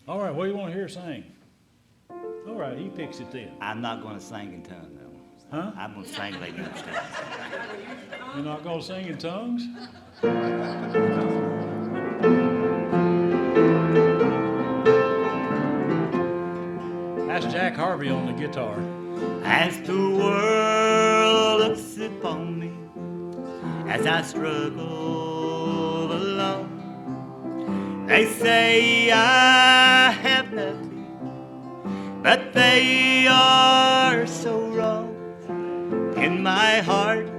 All right, what do you want to hear sing? All right, he picks it then. I'm not going to sing in tongues, though. Huh? I'm going to sing like you understand. You're not going to sing in tongues? That's Jack Harvey on the guitar. As the world looks upon me, as I struggle alone, they say I have nothing, but they are so wrong. In my heart,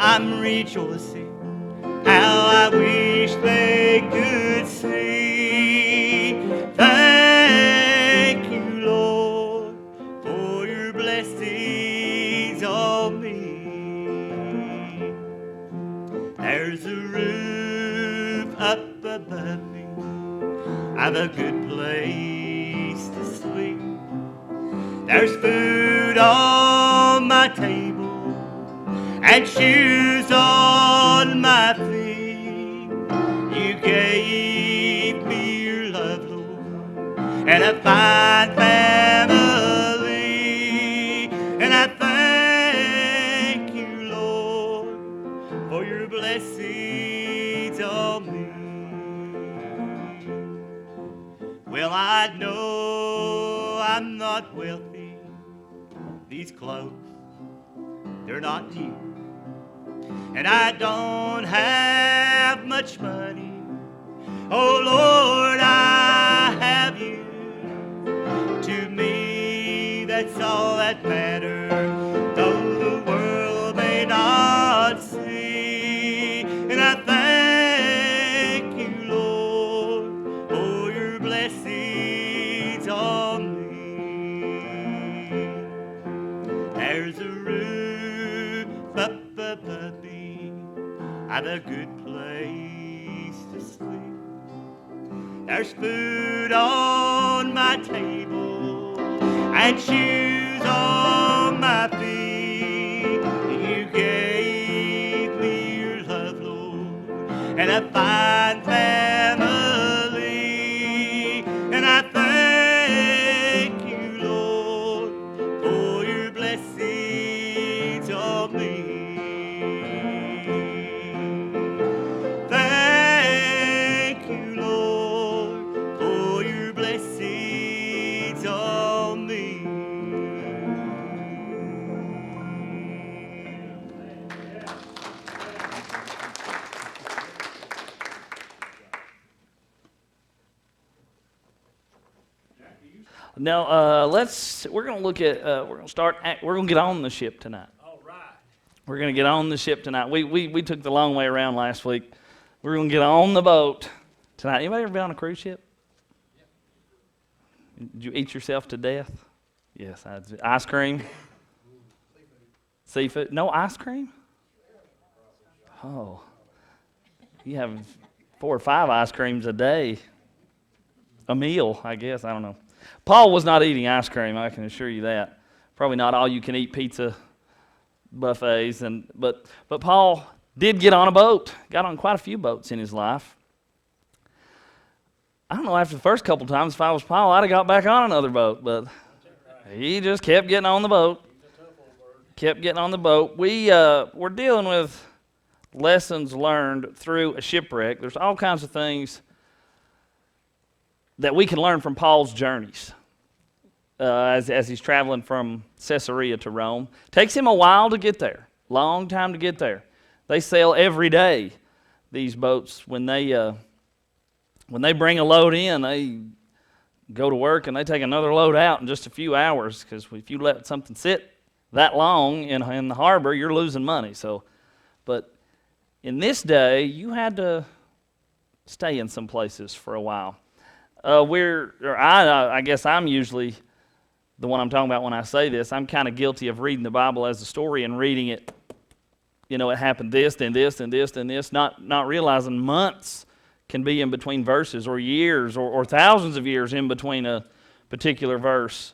I'm rejoicing, how I wish they could see. Thank you, Lord, for your blessings on me. There's a roof up above me, I've a good place to sleep. There's food on my table and shoes on my feet. You gave me your love, Lord, and a fine family. And I thank you, Lord, for your blessings on me. Well, I know I'm not wealthy. These clothes, they're not new. And I don't have much money. Oh Lord, I have you. To me, that's all that matters, though the world may not see. And I thank you, Lord, for your blessings on me. There's a roof up above me, I've a good place to sleep. There's food on my table and shoes on my feet. You gave me your love, Lord, and a fine family. And I thank you, Lord, for your blessings on me. Thank you, Lord, for your blessings on me. Now, we're going to look at, we're going to get on the ship tonight. All right. We're going to get on the ship tonight. We took the long way around last week. We're going to get on the boat tonight. Anybody ever been on a cruise ship? Did you eat yourself to death? Yes. Ice cream? Seafood? No ice cream? Oh. You have 4 or 5 ice creams a day. A meal, I guess. I don't know. Paul was not eating ice cream, I can assure you that. Probably not all you can eat pizza buffets, but Paul did get on a boat. Got on quite a few boats in his life. I don't know, after the first couple times, if I was Paul, I'd have got back on another boat, but he just kept getting on the boat. Kept getting on the boat. We're dealing with lessons learned through a shipwreck. There's all kinds of things that we can learn from Paul's journeys as he's traveling from Caesarea to Rome. Takes him a while to get there, long time to get there. They sail every day, these boats. When they bring a load in, they go to work and they take another load out in just a few hours, because if you let something sit that long in the harbor, you're losing money. But in this day, you had to stay in some places for a while. I guess I'm usually the one I'm talking about when I say this. I'm kind of guilty of reading the Bible as a story and reading it, it happened this, then this, then this, then this, not realizing months can be in between verses, or years, or thousands of years in between a particular verse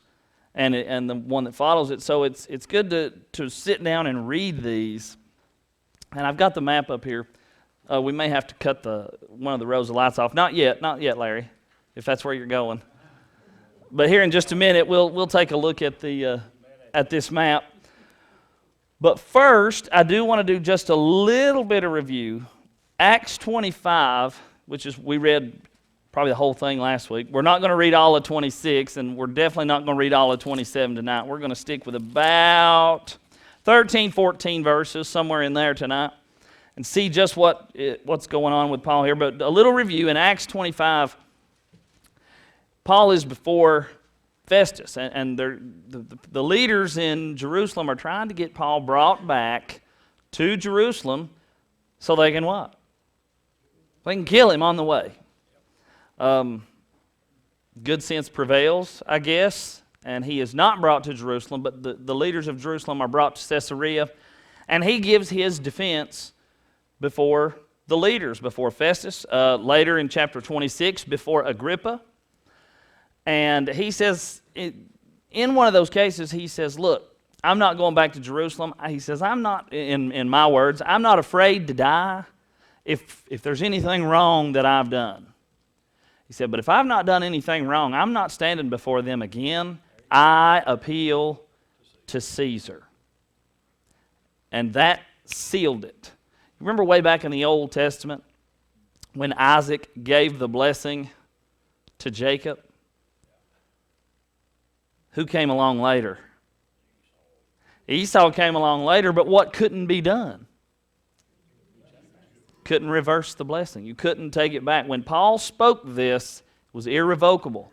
and the one that follows it. So it's good to sit down and read these. And I've got the map up here. We may have to cut one of the rows of lights off. Not yet, Larry. if that's where you're going. But here in just a minute, we'll take a look at this map. But first, I do want to do just a little bit of review. Acts 25, which is, we read probably the whole thing last week. We're not going to read all of 26, and we're definitely not going to read all of 27 tonight. We're going to stick with about 13, 14 verses, somewhere in there tonight, and see just what's going on with Paul here. But a little review. In Acts 25, Paul is before Festus, and the leaders in Jerusalem are trying to get Paul brought back to Jerusalem so they can what? They can kill him on the way. Good sense prevails, I guess, and he is not brought to Jerusalem, but the leaders of Jerusalem are brought to Caesarea, and he gives his defense before the leaders, before Festus, later in chapter 26, before Agrippa. And he says, in one of those cases, he says, look, I'm not going back to Jerusalem. He says, I'm not, in my words, I'm not afraid to die if there's anything wrong that I've done. He said, but if I've not done anything wrong, I'm not standing before them again. I appeal to Caesar. And that sealed it. Remember way back in the Old Testament when Isaac gave the blessing to Jacob? Who came along later? Esau came along later, but what couldn't be done? Couldn't reverse the blessing. You couldn't take it back. When Paul spoke this, it was irrevocable.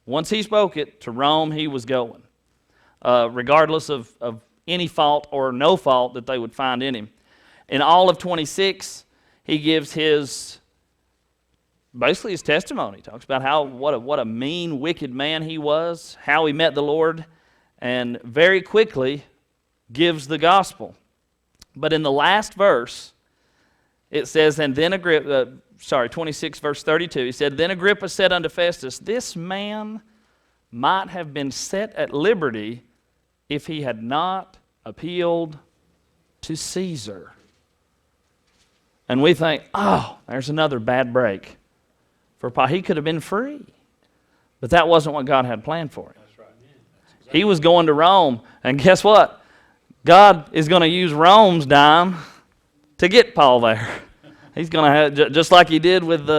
Once he spoke it, to Rome he was going, regardless of any fault or no fault that they would find in him. In all of 26, he gives basically his testimony. He talks about what a mean, wicked man he was, how he met the Lord, and very quickly gives the gospel. But in the last verse, it says, and then Agrippa, 26 verse 32, he said, then Agrippa said unto Festus, this man might have been set at liberty if he had not appealed to Caesar. And we think, oh, there's another bad break for Paul. He could have been free. But that wasn't what God had planned for him. That's right. He was going to Rome, and guess what? God is going to use Rome's dime to get Paul there. He's going to have, just like he did with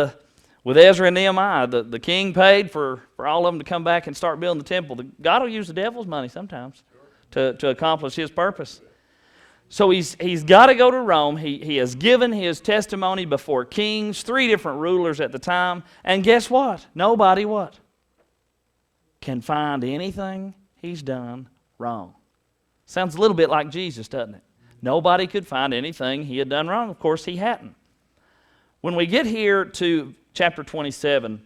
Ezra and Nehemiah. The king paid for all of them to come back and start building the temple. God will use the devil's money sometimes to accomplish his purpose. So he's got to go to Rome. He has given his testimony before kings, 3 different rulers at the time. And guess what? Nobody can find anything he's done wrong. Sounds a little bit like Jesus, doesn't it? Nobody could find anything he had done wrong. Of course, he hadn't. When we get here to chapter 27,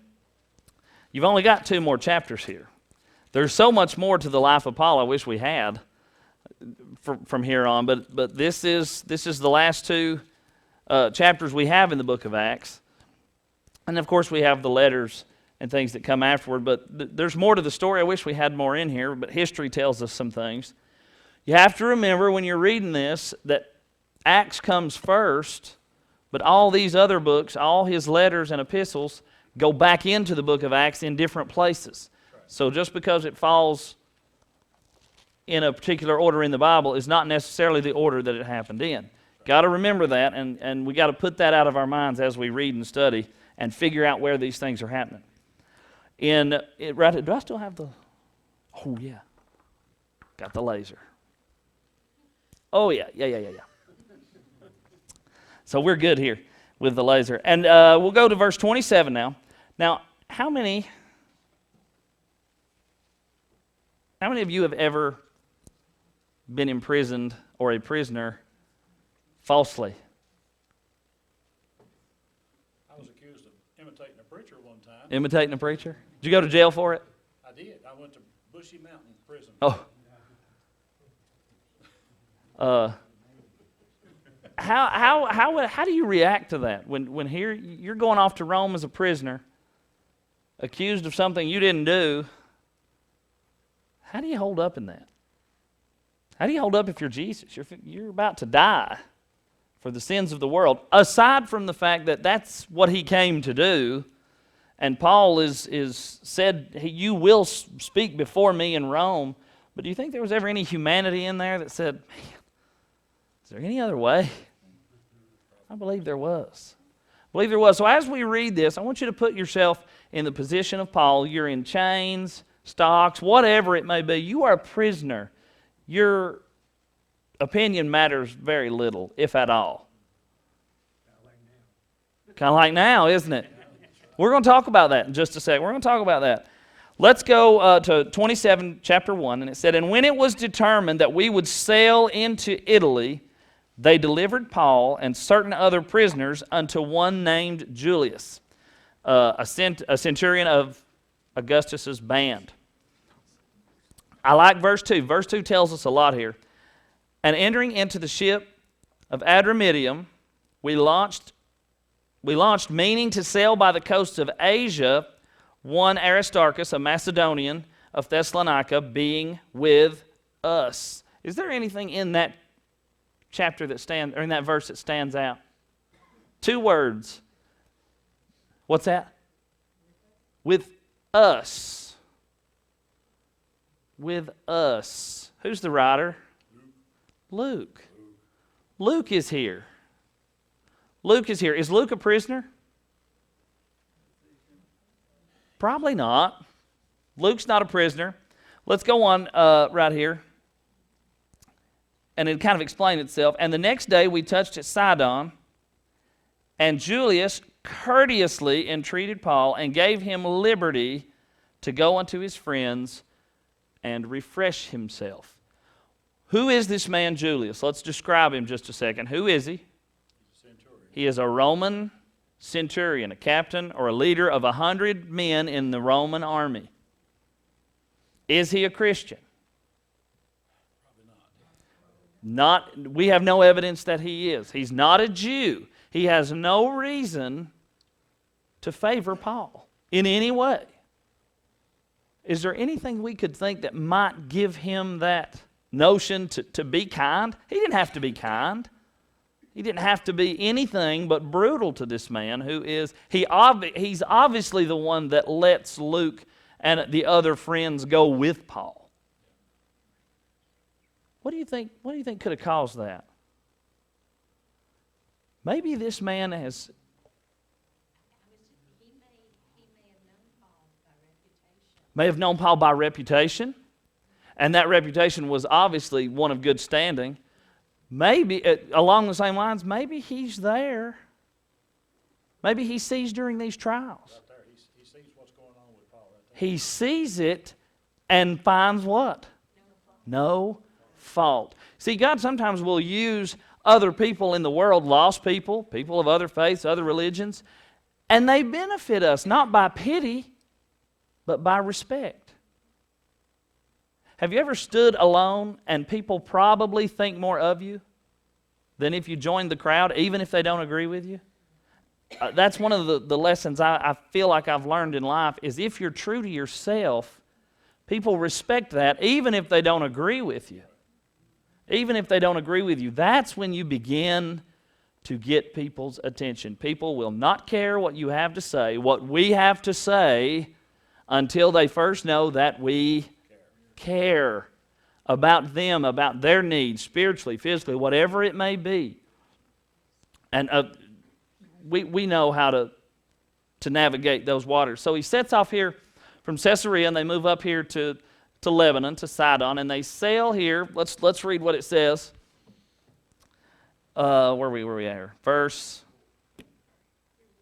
you've only got 2 more chapters here. There's so much more to the life of Paul I wish we had from here on, but this is the last 2 chapters we have in the book of Acts. And of course we have the letters and things that come afterward, but there's more to the story. I wish we had more in here, but history tells us some things. You have to remember when you're reading this that Acts comes first, but all these other books, all his letters and epistles, go back into the book of Acts in different places. So just because it falls in a particular order in the Bible is not necessarily the order that it happened in. Got to remember that, and we got to put that out of our minds as we read and study and figure out where these things are happening. Do I still have the... Oh, yeah. Got the laser. Oh, yeah. So we're good here with the laser. And we'll go to verse 27 now. Now, how many of you have ever been imprisoned or a prisoner falsely? I was accused of imitating a preacher one time. Imitating a preacher? Did you go to jail for it? I did. I went to Bushy Mountain Prison. Oh. How do you react to that when here you're going off to Rome as a prisoner, accused of something you didn't do? How do you hold up in that? How do you hold up if you're Jesus? You're about to die for the sins of the world. Aside from the fact that that's what he came to do, And Paul is said, you will speak before me in Rome. But do you think there was ever any humanity in there that said, man, is there any other way? I believe there was. So as we read this, I want you to put yourself in the position of Paul. You're in chains, stocks, whatever it may be. You are a prisoner. Your opinion matters very little, if at all. Kind of like now, isn't it? We're going to talk about that in just a second. We're going to talk about that. Let's go to 27, chapter 1. And it said, and when it was determined that we would sail into Italy, they delivered Paul and certain other prisoners unto one named Julius, a centurion of Augustus's band. I like verse 2. Verse 2 tells us a lot here. And entering into the ship of Adramyttium, we launched, meaning to sail by the coast of Asia, one Aristarchus, a Macedonian of Thessalonica, being with us. Is there anything in that chapter that stands, or in that verse that stands out? 2 words. What's that? With us. With us. Who's the writer? Luke. Luke is here. Luke is here. Is Luke a prisoner? Probably not. Luke's not a prisoner. Let's go on right here. And it kind of explained itself. And the next day we touched at Sidon, and Julius courteously entreated Paul and gave him liberty to go unto his friends and refresh himself. Who is this man Julius? Let's describe him just a second. Who is he? He is a Roman centurion, a captain or a leader of 100 men in the Roman army. Is he a Christian? Not. We have no evidence that he is. He's not a Jew. He has no reason to favor Paul in any way. Is there anything we could think that might give him that notion to be kind? He didn't have to be kind. He didn't have to be anything but brutal to this man who is, he's obviously the one that lets Luke and the other friends go with Paul. What do you think could have caused that? Maybe this man has... May have known Paul by reputation. And that reputation was obviously one of good standing. Maybe, along the same lines, maybe he's there. Maybe he sees during these trials. Right there, he sees what's going on with Paul right there. He sees it and finds what? No fault. See, God sometimes will use other people in the world, lost people, people of other faiths, other religions, and they benefit us, not by pity, but by respect. Have you ever stood alone and people probably think more of you than if you joined the crowd, even if they don't agree with you? That's one of the lessons I feel like I've learned in life, is if you're true to yourself, people respect that even if they don't agree with you. Even if they don't agree with you, that's when you begin to get people's attention. People will not care what you have to say, what we have to say, until they first know that we care about them, about their needs, spiritually, physically, whatever it may be. And we know how to navigate those waters. So he sets off here from Caesarea, and they move up here to Lebanon, to Sidon, and they sail here. Let's read what it says. Where are we at here? Verse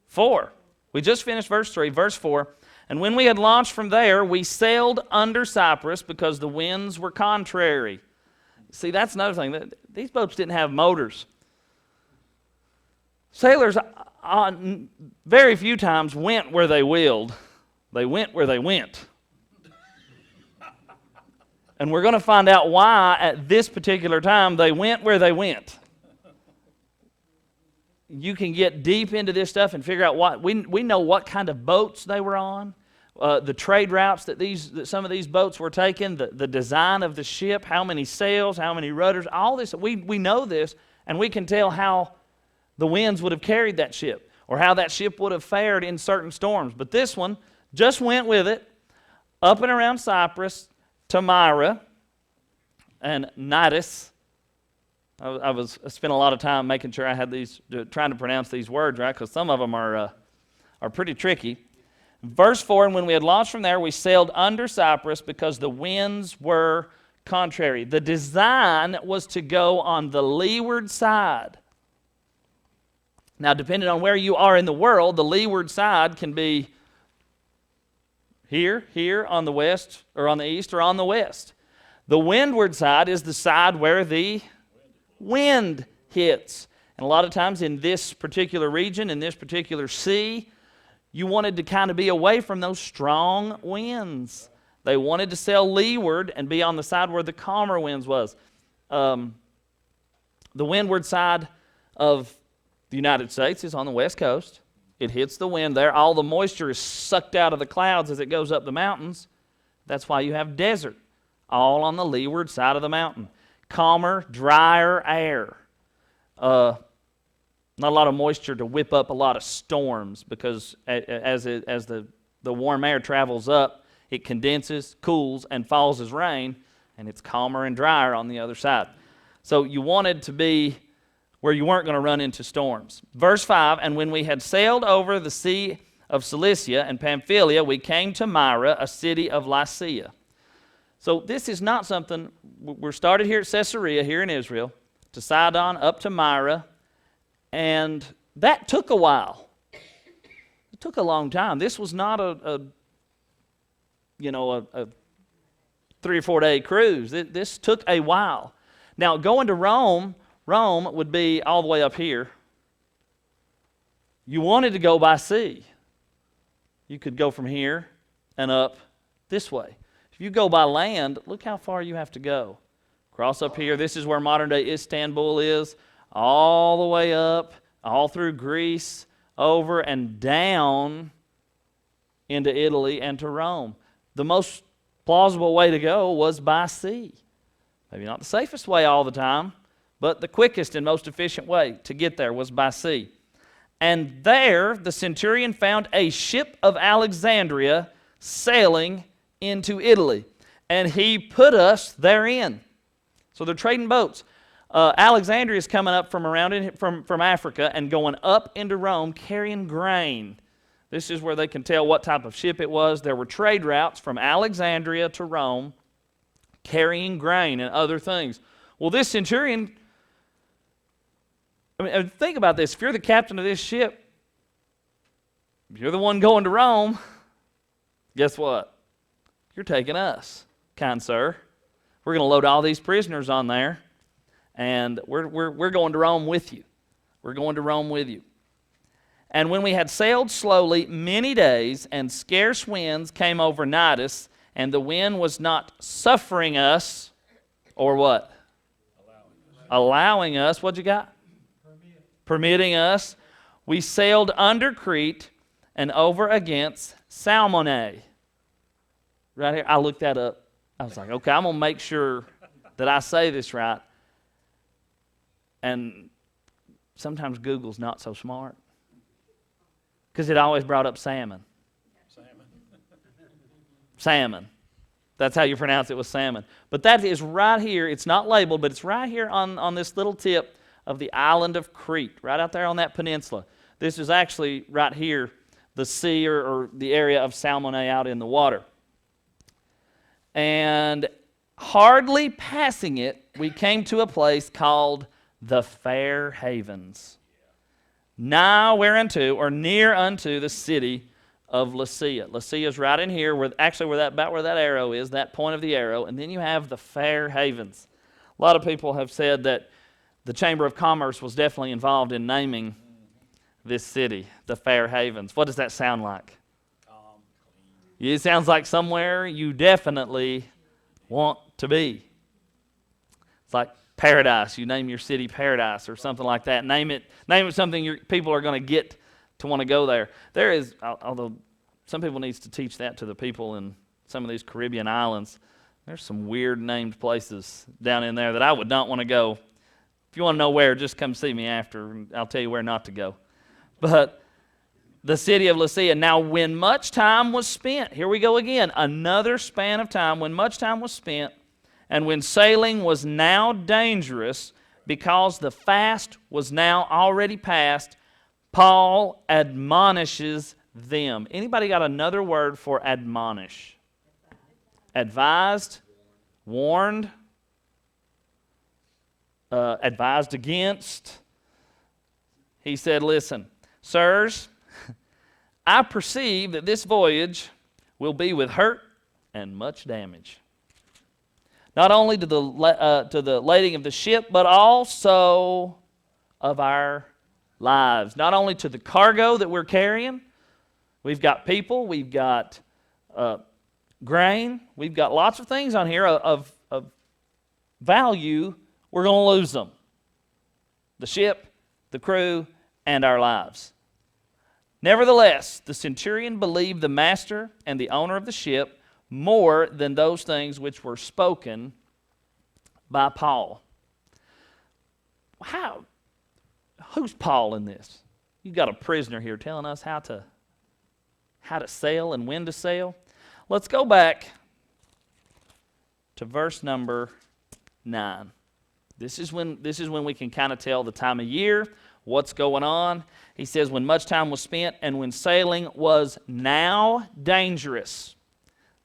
4. We just finished verse 3. Verse 4. And when we had launched from there, we sailed under Cyprus because the winds were contrary. See, that's another thing. These boats didn't have motors. Sailors very few times went where they willed. They went where they went. And we're going to find out why at this particular time they went where they went. You can get deep into this stuff and figure out what we know what kind of boats they were on. The trade routes that some of these boats were taking, the design of the ship, how many sails, how many rudders, all this. We know this, and we can tell how the winds would have carried that ship. or how that ship would have fared in certain storms. But this one just went with it up and around Cyprus to Myra and Cnidus. I spent a lot of time making sure I had these, trying to pronounce these words right, because some of them are pretty tricky. Verse 4, and when we had launched from there, we sailed under Cyprus because the winds were contrary. The design was to go on the leeward side. Now, depending on where you are in the world, the leeward side can be here on the west, or on the east, or on the west. The windward side is the side where the wind hits. And a lot of times in this particular region, in this particular sea, you wanted to kind of be away from those strong winds. They wanted to sail leeward and be on the side where the calmer winds was. The windward side of the United States is on the west coast. It hits the wind there. All the moisture is sucked out of the clouds as it goes up the mountains. That's why you have desert, all on the leeward side of the mountain. Calmer, drier air. Not a lot of moisture to whip up a lot of storms, because as the warm air travels up, it condenses, cools, and falls as rain, and it's calmer and drier on the other side. So you wanted to be where you weren't going to run into storms. Verse 5, and when we had sailed over the sea of Cilicia and Pamphylia, we came to Myra, a city of Lycia. So this is not something, we're started here at Caesarea, here in Israel, to Sidon, up to Myra, and that took a while. It took a long time. This was not a 3 or 4 day cruise. This took a while. Now, going to Rome would be all the way up here. You wanted to go by sea. You could go from here and up this way. If you go by land, look how far you have to go. Cross up here. This is where modern-day Istanbul is. All the way up, all through Greece, over and down into Italy and to Rome. The most plausible way to go was by sea. Maybe not the safest way all the time, but the quickest and most efficient way to get there was by sea. And there the centurion found a ship of Alexandria sailing into Italy, and he put us therein. So they're trading boats. Alexandria is coming up from Africa and going up into Rome carrying grain. This is where they can tell what type of ship it was. There were trade routes from Alexandria to Rome carrying grain and other things. Well, this centurion, think about this. If you're the captain of this ship, if you're the one going to Rome, guess what? You're taking us, kind sir. We're going to load all these prisoners on there, and we're going to Rome with you. We're going to Rome with you. And when we had sailed slowly many days, and scarce winds came over Cnidus, and the wind was not suffering us, or what? Allowing us. What'd you got? Permitting us. We sailed under Crete and over against Salmone. Right here, I looked that up. I was like, okay, I'm going to make sure that I say this right. And sometimes Google's not so smart, because it always brought up salmon. Salmon. That's how you pronounce it, was salmon. But that is right here. It's not labeled, but it's right here on this little tip of the island of Crete, right out there on that peninsula. This is actually right here, the sea or the area of Salmone out in the water. And hardly passing it, we came to a place called the Fair Havens, nigh whereunto, or near unto, the city of Lycia. Lycia is right in here, about where that arrow is, that point of the arrow, and then you have the Fair Havens. A lot of people have said that the Chamber of Commerce was definitely involved in naming this city, the Fair Havens. What does that sound like? It sounds like somewhere you definitely want to be. It's like Paradise. You name your city Paradise or something like that. Name it something people are going to get to want to go there. There is, although some people needs to teach that to the people in some of these Caribbean islands, there's some weird named places down in there that I would not want to go. If you want to know where, just come see me after, and I'll tell you where not to go. But the city of Lasea. Now, when much time was spent, here we go again, another span of time, when much time was spent, and when sailing was now dangerous, because the fast was now already past, Paul admonishes them. Anybody got another word for admonish? Advised, warned, advised against. He said, listen, sirs, I perceive that this voyage will be with hurt and much damage. Not only to the lading of the ship, but also of our lives. Not only to the cargo that we're carrying. We've got people, we've got grain, we've got lots of things on here of value. We're going to lose them. The ship, the crew, and our lives. Nevertheless, the centurion believed the master and the owner of the ship more than those things which were spoken by Paul. How? Who's Paul in this? You've got a prisoner here telling us how to sail and when to sail. Let's go back to verse number 9. This is when we can kind of tell the time of year, what's going on. He says, when much time was spent and when sailing was now dangerous.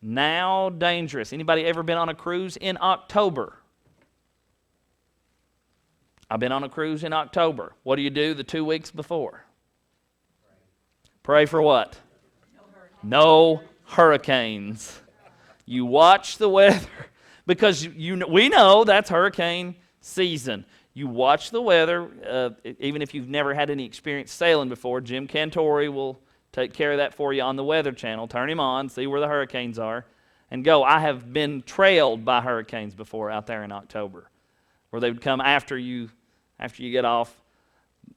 Now dangerous. Anybody ever been on a cruise in October? I've been on a cruise in October. What do you do the 2 weeks before? Pray for what? No hurricanes. You watch the weather because we know that's hurricane season. You watch the weather, even if you've never had any experience sailing before. Jim Cantori will take care of that for you on the Weather Channel. Turn him on, see where the hurricanes are, and go. I have been trailed by hurricanes before out there in October, where they would come after you get off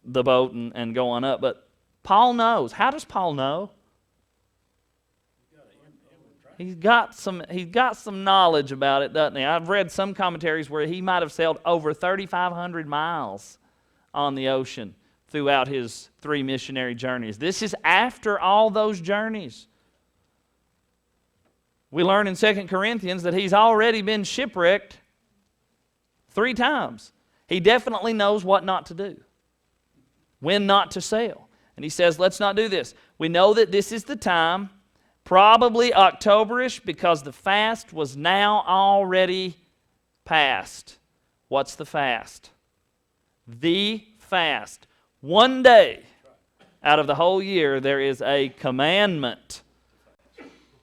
the boat and go on up. But Paul knows. How does Paul know? He's got some knowledge about it, doesn't he? I've read some commentaries where he might have sailed over 3,500 miles on the ocean throughout his 3 missionary journeys. This is after all those journeys. We learn in 2 Corinthians that he's already been shipwrecked 3 times. He definitely knows what not to do, when not to sail. And he says, let's not do this. We know that this is the time, probably Octoberish, because the fast was now already past. What's the fast? The fast. One day out of the whole year, there is a commandment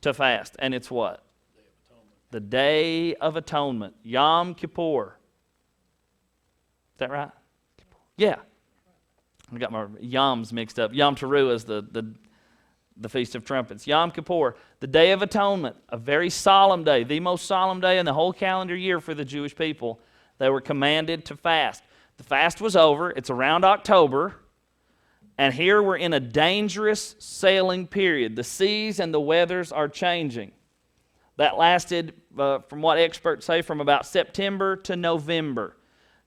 to fast. And it's what? The Day of Atonement. Yom Kippur. Is that right? Yeah. I got my Yoms mixed up. Yom Teruah is the Feast of Trumpets. Yom Kippur, the Day of Atonement, a very solemn day, the most solemn day in the whole calendar year for the Jewish people. They were commanded to fast. The fast was over. It's around October. And here we're in a dangerous sailing period. The seas and the weathers are changing. That lasted, from what experts say, from about September to November.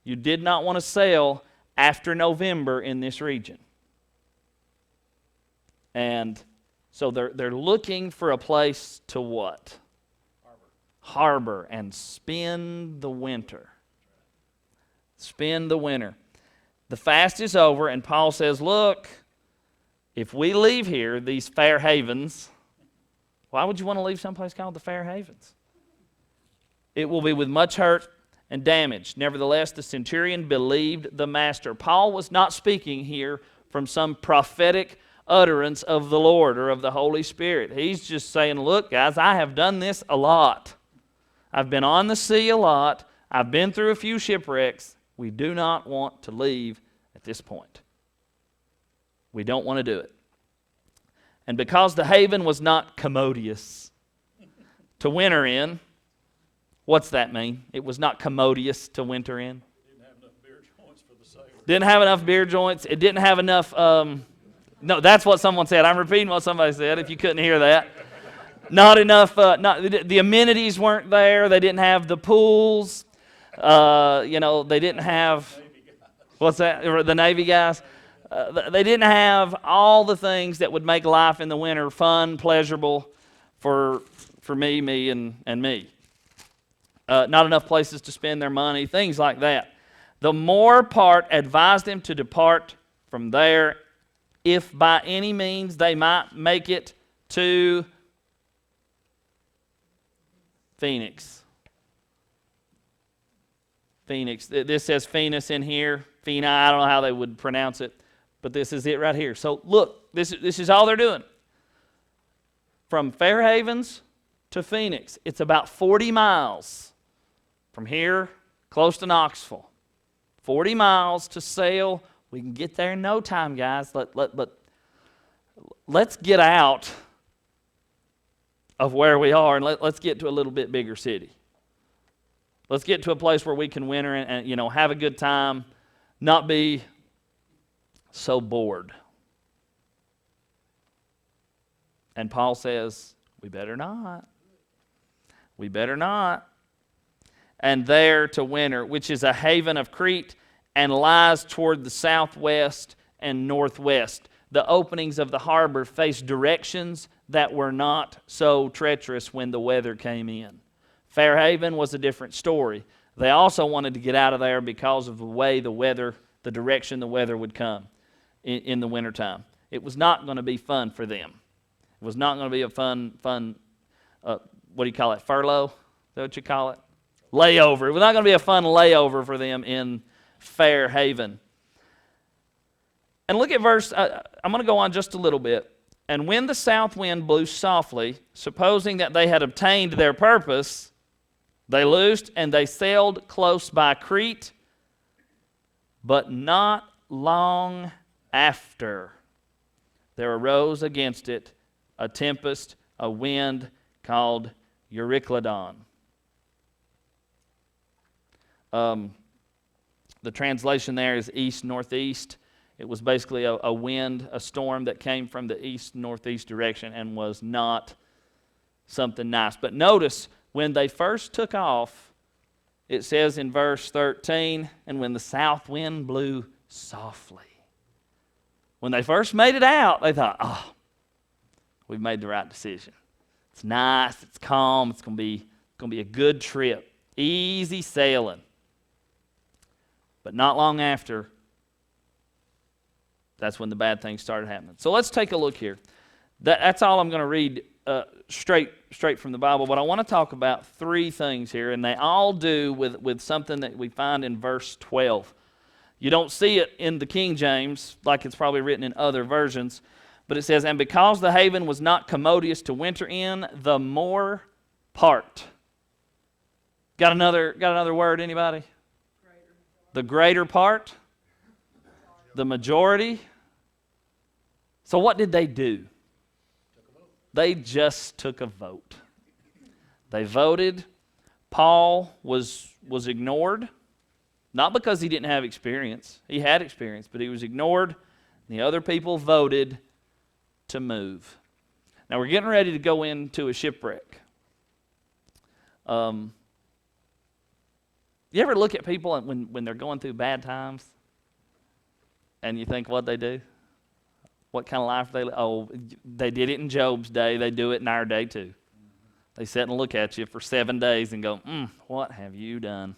You did not want to sail after November in this region. And so they're looking for a place to what? Harbor and spend the winter. Spend the winter. The fast is over, and Paul says, look, if we leave here, these Fair Havens, why would you want to leave someplace called the Fair Havens? It will be with much hurt and damage. Nevertheless, the centurion believed the master. Paul was not speaking here from some prophetic utterance of the Lord or of the Holy Spirit. He's just saying, look, guys, I have done this a lot. I've been on the sea a lot. I've been through a few shipwrecks. We do not want to leave at this point. We don't want to do it. And because the haven was not commodious to winter in, what's that mean? It was not commodious to winter in. Didn't have enough beer joints for the sailors. Didn't have enough beer joints. It didn't have enough... no, that's what someone said. I'm repeating what somebody said if you couldn't hear that. Not enough... the amenities weren't there. They didn't have the pools. They didn't have... What's that? The Navy guys. They didn't have all the things that would make life in the winter fun, pleasurable for me, and me. Not enough places to spend their money, things like that. The more part advised them to depart from there, if by any means they might make it to Phoenix. Phoenix. This says Phoenix in here. Phoenix, I don't know how they would pronounce it, but this is it right here. So look, this is all they're doing. From Fair Havens to Phoenix, it's about 40 miles from here, close to Knoxville. 40 miles to sail. We can get there in no time, guys. Let's get out of where we are and let's get to a little bit bigger city. Let's get to a place where we can winter and have a good time, not be so bored. And Paul says, we better not. We better not. And there to winter, which is a haven of Crete and lies toward the southwest and northwest. The openings of the harbor face directions that were not so treacherous when the weather came in. Fair Haven was a different story. They also wanted to get out of there because of the way the direction the weather would come in the wintertime. It was not going to be fun for them. It was not going to be a fun, what do you call it, furlough? Is that what you call it? Layover. It was not going to be a fun layover for them in Fair Haven. And look at verse, I'm going to go on just a little bit. And when the south wind blew softly, supposing that they had obtained their purpose, they loosed and they sailed close by Crete, but not long after there arose against it a tempest, a wind called Euroclydon. The translation there is east-northeast. It was basically a wind, a storm that came from the east-northeast direction and was not something nice. But notice, when they first took off, it says in verse 13, and when the south wind blew softly. When they first made it out, they thought, oh, we've made the right decision. It's nice, it's calm, it's going to be a good trip. Easy sailing. But not long after, that's when the bad things started happening. So let's take a look here. That's all I'm going to read straight from the Bible, but I want to talk about three things here, and they all do with something that we find in verse 12. You don't see it in the King James like it's probably written in other versions, but it says, and because the haven was not commodious to winter in, the more part. Got another word, anybody? The greater part, the majority. So what did they do? They just took a vote. They voted. Paul was ignored, not because he didn't have experience. He had experience, but he was ignored. The other people voted to move. Now we're getting ready to go into a shipwreck. You ever look at people when they're going through bad times and you think what they do? What kind of life they live? Oh, they did it in Job's day. They do it in our day too. They sit and look at you for 7 days and go, what have you done?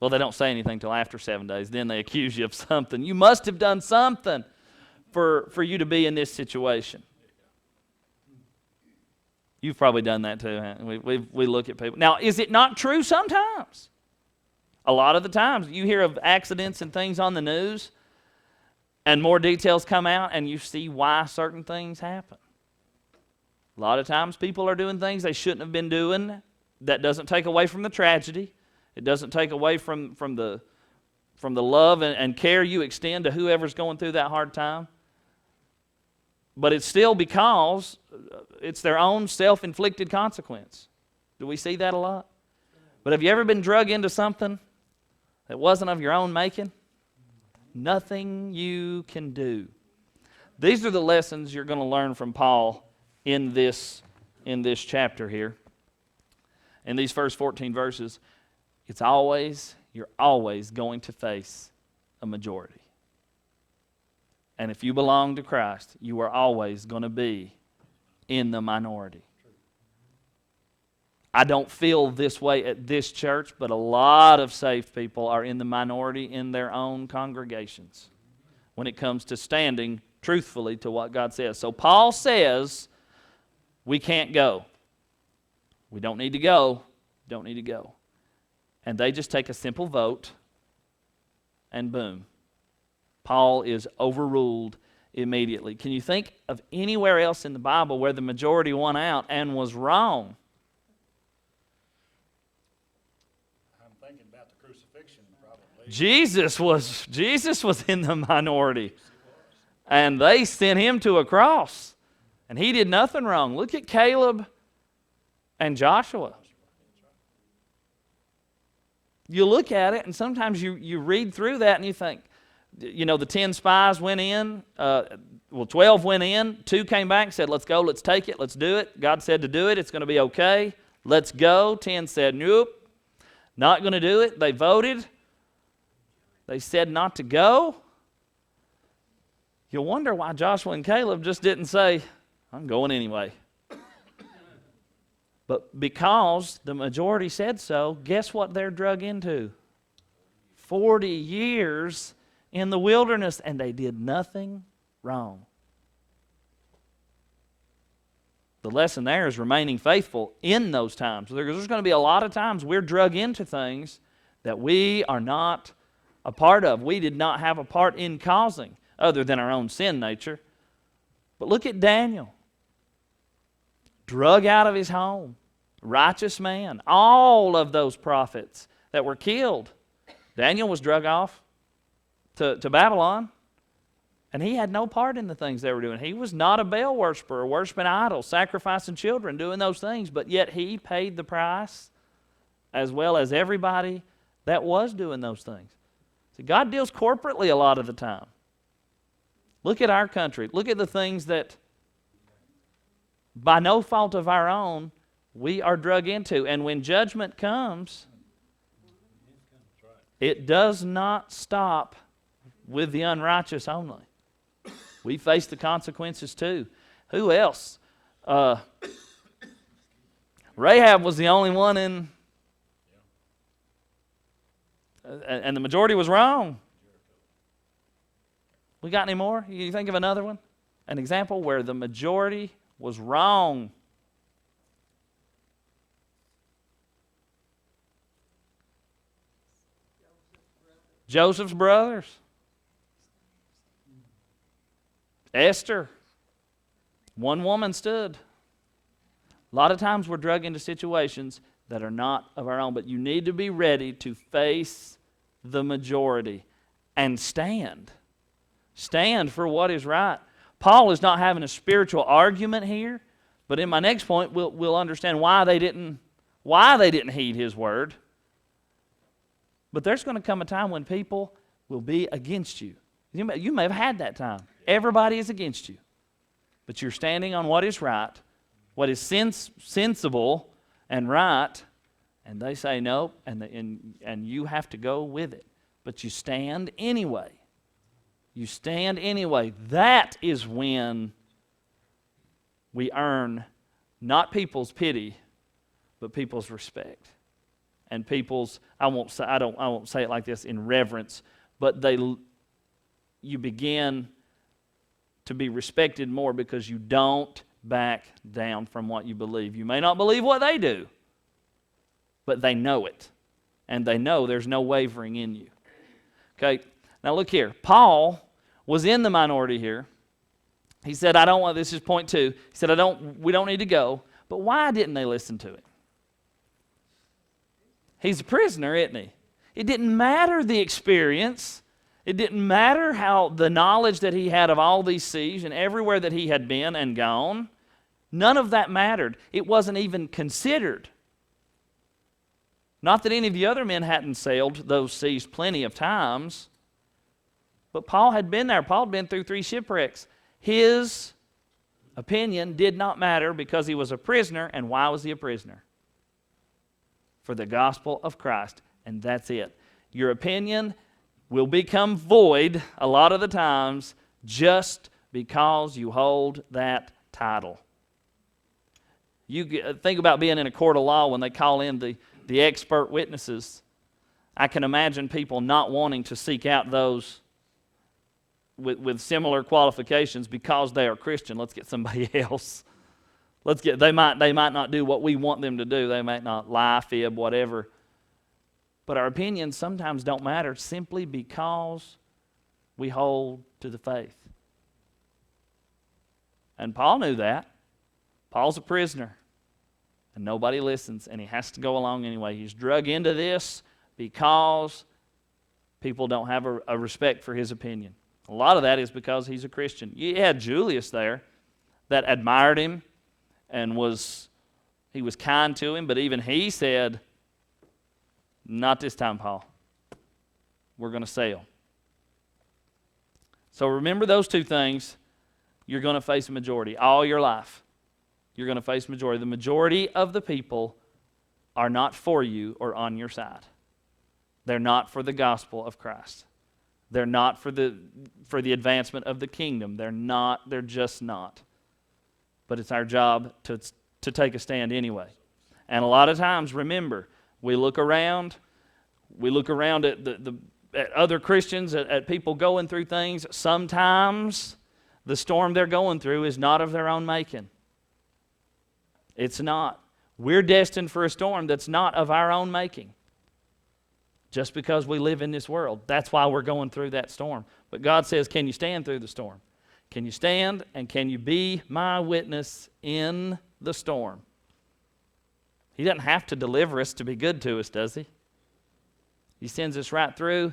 Well, they don't say anything till after 7 days. Then they accuse you of something. You must have done something for you to be in this situation. You've probably done that too. Huh? We look at people. Now, is it not true sometimes? A lot of the times you hear of accidents and things on the news, and more details come out, and you see why certain things happen. A lot of times people are doing things they shouldn't have been doing. That doesn't take away from the tragedy. It doesn't take away from the love and care you extend to whoever's going through that hard time. But it's still because it's their own self-inflicted consequence. Do we see that a lot? But have you ever been drug into something that wasn't of your own making? Nothing you can do. These are the lessons you're going to learn from Paul in this chapter here. In these first 14 verses, you're always going to face a majority. And if you belong to Christ, you are always going to be in the minority. I don't feel this way at this church, but a lot of saved people are in the minority in their own congregations when it comes to standing truthfully to what God says. So Paul says we can't go. We don't need to go. Don't need to go. And they just take a simple vote, and boom. Paul is overruled immediately. Can you think of anywhere else in the Bible where the majority won out and was wrong? I'm thinking about the crucifixion, probably. Jesus was in the minority. And they sent him to a cross. And he did nothing wrong. Look at Caleb and Joshua. You look at it, and sometimes you read through that and you think, you know, the 10 spies went in, 12 went in, 2 came back and said, let's go, let's take it, let's do it. God said to do it, it's going to be okay, let's go. 10 said, nope, not going to do it. They voted. They said not to go. You'll wonder why Joshua and Caleb just didn't say, I'm going anyway. But because the majority said so, guess what they're drug into? 40 years in the wilderness, and they did nothing wrong. The lesson there is remaining faithful in those times. There's going to be a lot of times we're drug into things that we are not a part of. We did not have a part in causing, other than our own sin nature. But look at Daniel. Drug out of his home. Righteous man. All of those prophets that were killed. Daniel was drug off to Babylon. And he had no part in the things they were doing. He was not a Baal worshiper or worshiping idols, sacrificing children, doing those things. But yet he paid the price as well as everybody that was doing those things. See, God deals corporately a lot of the time. Look at our country. Look at the things that by no fault of our own we are drug into. And when judgment comes, it does not stop with the unrighteous only. We face the consequences too. Who else? Rahab was the only one in, and the majority was wrong. We got any more? You think of another one? An example where the majority was wrong. Joseph's brothers. Esther. One woman stood. A lot of times we're drug into situations that are not of our own, but you need to be ready to face the majority and stand. Stand for what is right. Paul is not having a spiritual argument here, but in my next point we'll understand why they didn't heed his word. But there's going to come a time when people will be against you. You may have had that time. Everybody is against you. But you're standing on what is right, what is sensible and right, and they say no, and you have to go with it. But you stand anyway. You stand anyway. That is when we earn not people's pity, but people's respect. And people's, I won't say it like this in reverence, but you begin to be respected more because you don't back down from what you believe. You may not believe what they do, but they know it. And they know there's no wavering in you. Okay, now look here. Paul was in the minority here. He said, this is point 2. He said, we don't need to go. But why didn't they listen to him? He's a prisoner, isn't he? It didn't matter the experience. It didn't matter how the knowledge that he had of all these seas and everywhere that he had been and gone. None of that mattered. It wasn't even considered. Not that any of the other men hadn't sailed those seas plenty of times, but Paul had been there. Paul had been through 3 shipwrecks. His opinion did not matter because he was a prisoner. And why was he a prisoner? For the gospel of Christ, and that's it. Your opinion will become void a lot of the times just because you hold that title. Think about being in a court of law when they call in the expert witnesses. I can imagine people not wanting to seek out those with similar qualifications because they are Christian. Let's get somebody else. They might not do what we want them to do. They might not lie, fib, whatever. But our opinions sometimes don't matter simply because we hold to the faith. And Paul knew that. Paul's a prisoner. And nobody listens, and he has to go along anyway. He's drug into this because people don't have a respect for his opinion. A lot of that is because he's a Christian. You had Julius there that admired him and he was kind to him, but even he said, "Not this time, Paul. We're going to sail." So remember those two things. You're going to face a majority all your life. You're going to face a majority. The majority of the people are not for you or on your side. They're not for the gospel of Christ. They're not for the advancement of the kingdom. They're just not. But it's our job to take a stand anyway. And a lot of times, remember, we look around at other Christians, at people going through things. Sometimes the storm they're going through is not of their own making. It's not. We're destined for a storm that's not of our own making. Just because we live in this world. That's why we're going through that storm. But God says, can you stand through the storm? Can you stand, and can you be my witness in the storm? He doesn't have to deliver us to be good to us, does he? He sends us right through,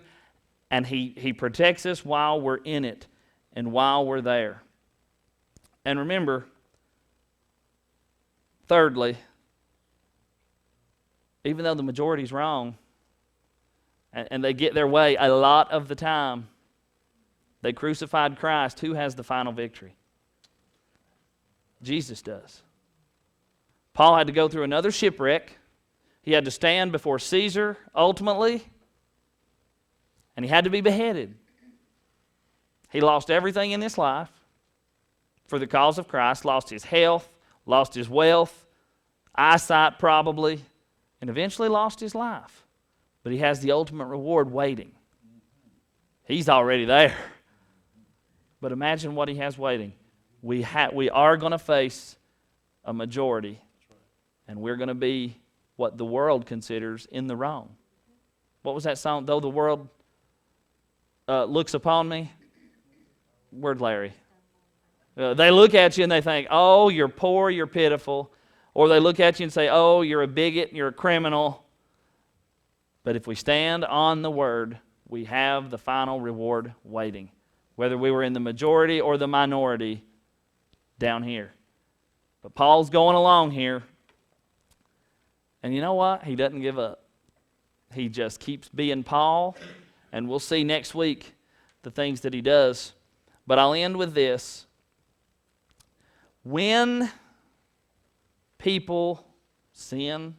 and he protects us while we're in it and while we're there. And remember, thirdly, even though the majority's wrong, and they get their way a lot of the time, they crucified Christ. Who has the final victory? Jesus does. Paul had to go through another shipwreck. He had to stand before Caesar ultimately, and he had to be beheaded. He lost everything in this life for the cause of Christ, lost his health, lost his wealth, eyesight probably, and eventually lost his life. But he has the ultimate reward waiting. He's already there. But imagine what he has waiting. We are going to face a majority, and we're going to be what the world considers in the wrong. What was that song? Though the world looks upon me. Where'd Larry? They look at you and they think, "Oh, you're poor, you're pitiful." Or they look at you and say, "Oh, you're a bigot, you're a criminal." But if we stand on the word, we have the final reward waiting. Whether we were in the majority or the minority down here. But Paul's going along here. And you know what? He doesn't give up. He just keeps being Paul. And we'll see next week the things that he does. But I'll end with this. When people sin,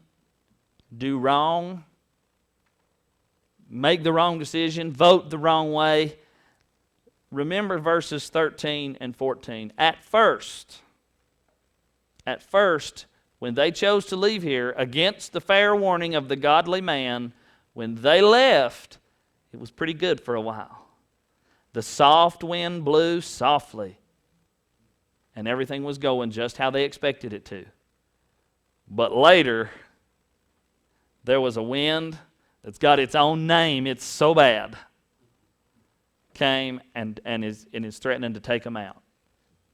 do wrong, make the wrong decision, vote the wrong way, remember verses 13 and 14. At first, when they chose to leave here against the fair warning of the godly man, when they left, it was pretty good for a while. The soft wind blew softly, and everything was going just how they expected it to. But later, there was a wind that's got its own name. It's so bad. Came and is threatening to take them out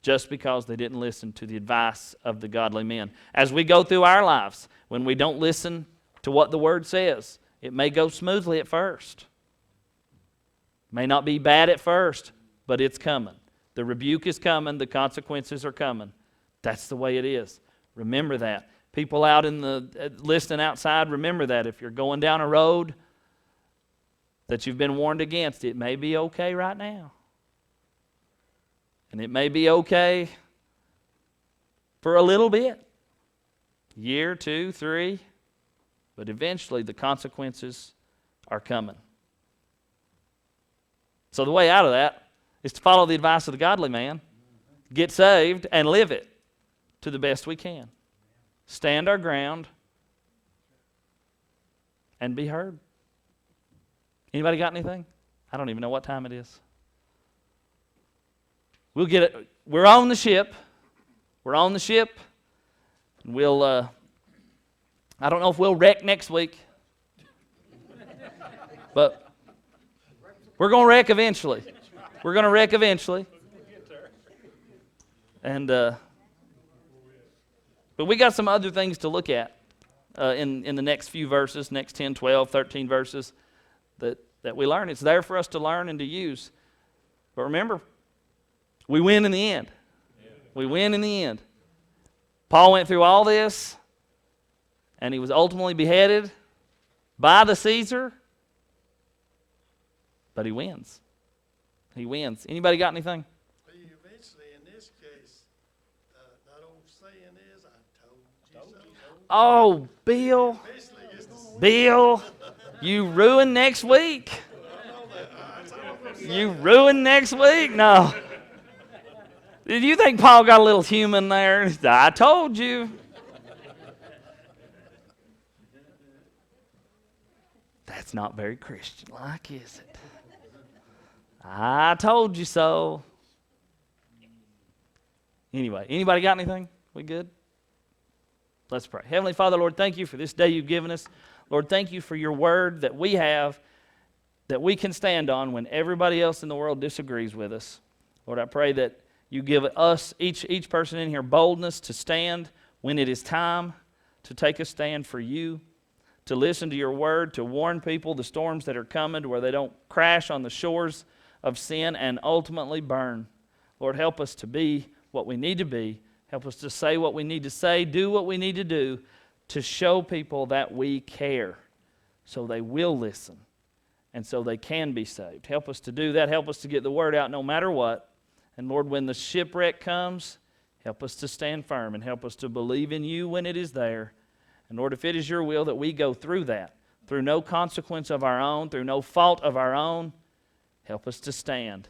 just because they didn't listen to the advice of the godly men. As we go through our lives, when we don't listen to what the Word says, it may go smoothly at first. May not be bad at first, but it's coming. The rebuke is coming. The consequences are coming. That's the way it is. Remember that. People out in the listening outside, remember that. If you're going down a road that you've been warned against, it may be okay right now. And it may be okay for a little bit. Year, 2, 3. But eventually the consequences are coming. So the way out of that is to follow the advice of the godly man, get saved, and live it to the best we can. Stand our ground and be heard. Anybody got anything? I don't even know what time it is. We'll get it. We're on the ship. We're on the ship. And we'll, I don't know if we'll wreck next week. But we're going to wreck eventually. We're going to wreck eventually. And, but we got some other things to look at in the next few verses, next 10, 12, 13 verses that we learn. It's there for us to learn and to use. But remember, we win in the end. We win in the end. Paul went through all this, and he was ultimately beheaded by the Caesar, but he wins. He wins. Anybody got anything? Eventually, in this case, that old saying is, I told you so. Oh, Bill. Eventually gets to Bill, you ruin next week. You ruin next week? No. Did you think Paul got a little human there? I told you. That's not very Christian-like, is it? I told you so. Anyway, anybody got anything? We good? Let's pray. Heavenly Father, Lord, thank you for this day you've given us. Lord, thank you for your word that we have, that we can stand on when everybody else in the world disagrees with us. Lord, I pray that you give us, each person in here, boldness to stand when it is time to take a stand for you, to listen to your word, to warn people the storms that are coming, to where they don't crash on the shores of sin and ultimately burn. Lord, help us to be what we need to be. Help us to say what we need to say, do what we need to do to show people that we care so they will listen and so they can be saved. Help us to do that. Help us to get the word out no matter what. And Lord, when the shipwreck comes, help us to stand firm and help us to believe in you when it is there. And Lord, if it is your will that we go through that, through no consequence of our own, through no fault of our own, help us to stand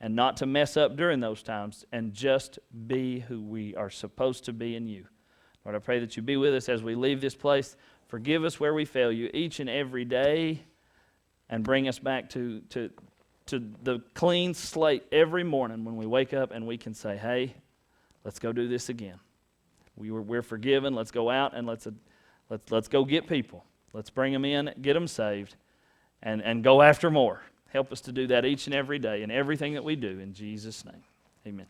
and not to mess up during those times and just be who we are supposed to be in you. Lord, I pray that you be with us as we leave this place. Forgive us where we fail you each and every day and bring us back to the clean slate every morning when we wake up and we can say, hey, let's go do this again. We're forgiven. Let's go out and let's go get people. Let's bring them in, get them saved, and go after more. Help us to do that each and every day in everything that we do. In Jesus' name, amen.